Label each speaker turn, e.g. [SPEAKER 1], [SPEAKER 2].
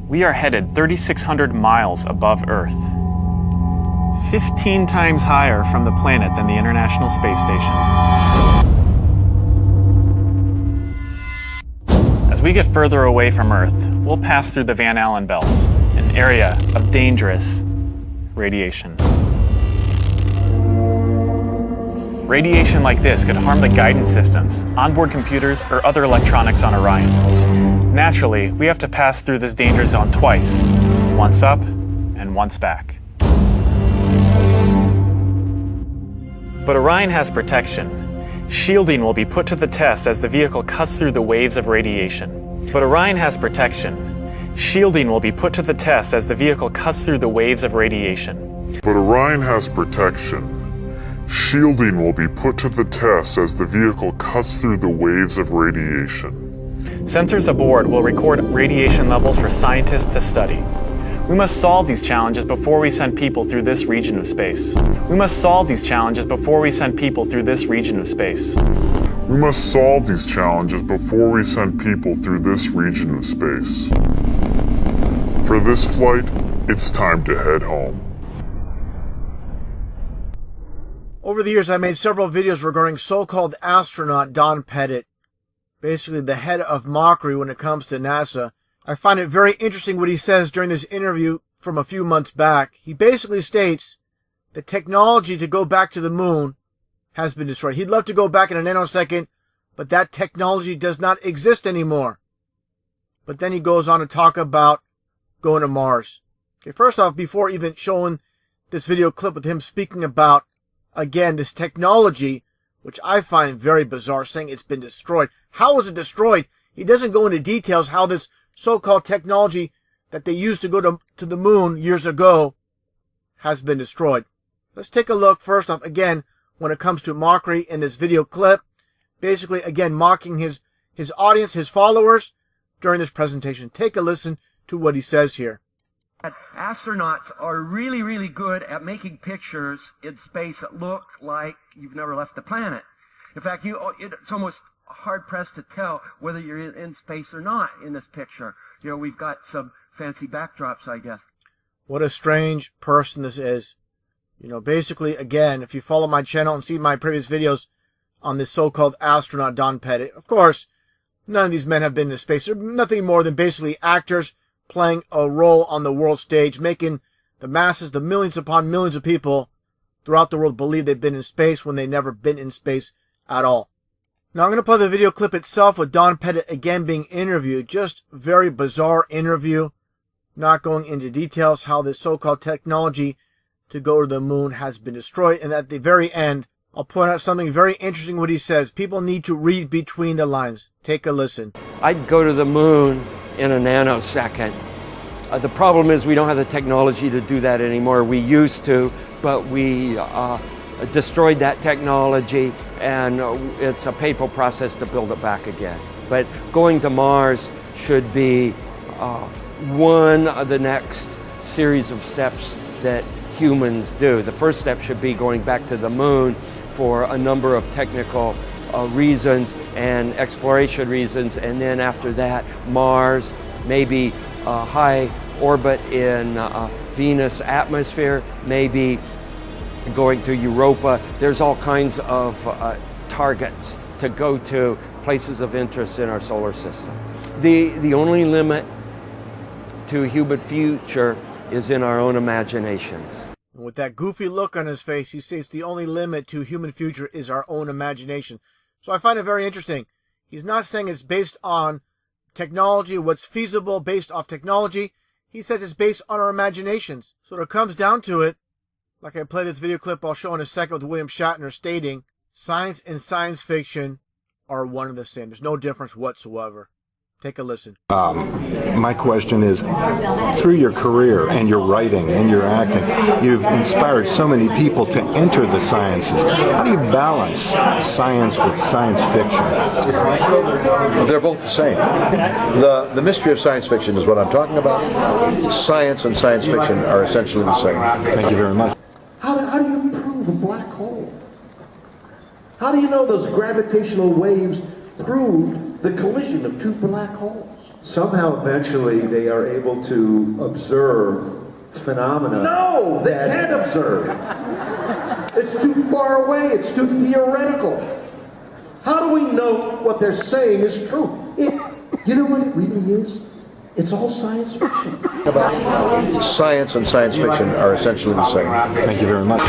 [SPEAKER 1] We are headed 3,600 miles above Earth, 15 times higher from the planet than the International Space Station. As we get further away from Earth, we'll pass through the Van Allen belts, an area of dangerous radiation. Radiation like this could harm the guidance systems, onboard computers, or other electronics on Orion. Naturally, we have to pass through this danger zone twice, once up and once back. But Orion has protection. Shielding will be put to the test as the vehicle cuts through the waves of radiation. But Orion has protection. Shielding will be put to the test as the vehicle cuts through the waves of radiation.
[SPEAKER 2] But Orion has protection. Shielding will be put to the test as the vehicle cuts through the waves of radiation.
[SPEAKER 1] Sensors aboard will record radiation levels for scientists to study. We must solve these challenges before we send people through this region of space. We must solve these challenges before we send people through this region of space.
[SPEAKER 2] We must solve these challenges before we send people through this region of space. For this flight, it's time to head home.
[SPEAKER 3] Over the years, I made several videos regarding so-called astronaut Don Pettit, basically the head of mockery when it comes to NASA. I find it very interesting what he says during this interview from a few months back. He basically states the technology to go back to the moon has been destroyed. He'd love to go back in a nanosecond, but that technology does not exist anymore. But then he goes on to talk about going to Mars. Okay, first off, before even showing this video clip with him speaking about, again, this technology, which I find very bizarre, saying it's been destroyed. How was it destroyed? He doesn't go into details how this so-called technology that they used to go to the moon years ago has been destroyed. Let's take a look first off, again, when it comes to mockery in this video clip. Basically, again, mocking his audience, his followers during this presentation. Take a listen to what he says here.
[SPEAKER 4] Astronauts are really, really good at making pictures in space that look like you've never left the planet. In fact, it's almost hard-pressed to tell whether you're in space or not in this picture. You know, we've got some fancy backdrops, I guess.
[SPEAKER 3] What a strange person this is. You know, basically, again, if you follow my channel and see my previous videos on this so-called astronaut Don Pettit, of course, none of these men have been in space. They're nothing more than basically actors playing a role on the world stage, making the masses, the millions upon millions of people throughout the world believe they've been in space when they've never been in space at all. Now I'm going to play the video clip itself with Don Pettit again being interviewed. Just very bizarre interview. Not going into details how this so-called technology to go to the moon has been destroyed. And at the very end, I'll point out something very interesting what he says. People need to read between the lines. Take a listen.
[SPEAKER 4] I'd go to the moon in a nanosecond. The problem is we don't have the technology to do that anymore. We used to, but we destroyed that technology, and it's a painful process to build it back again. But going to Mars should be one of the next series of steps that humans do. The first step should be going back to the moon for a number of technical reasons and exploration reasons, and then after that, Mars, maybe high orbit in Venus atmosphere, maybe going to Europa. There's all kinds of targets to go to, places of interest in our solar system. The only limit to human future is in our own imaginations.
[SPEAKER 3] With that goofy look on his face, he states the only limit to human future is our own imagination. So I find it very interesting. He's not saying it's based on technology, what's feasible based off technology. He says it's based on our imaginations. So when it comes down to it, like I played this video clip I'll show in a second with William Shatner stating, science and science fiction are one and the same. There's no difference whatsoever. Take a listen.
[SPEAKER 5] My question is, through your career and your writing and your acting, you've inspired so many people to enter the sciences. How do you balance science with science fiction?
[SPEAKER 6] They're both the same. The mystery of science fiction is what I'm talking about. Science and science fiction are essentially the same.
[SPEAKER 5] Thank you very much.
[SPEAKER 7] How do you prove a black hole? How do you know those gravitational waves proved the collision of two black holes? somehow eventually they are able to observe phenomena.
[SPEAKER 8] No, they can't observe. It's too far away. It's too theoretical. How do we know what they're saying is true?
[SPEAKER 7] You know what it really is? It's all science fiction.
[SPEAKER 6] Science and science fiction are essentially the same.
[SPEAKER 5] Thank you very much.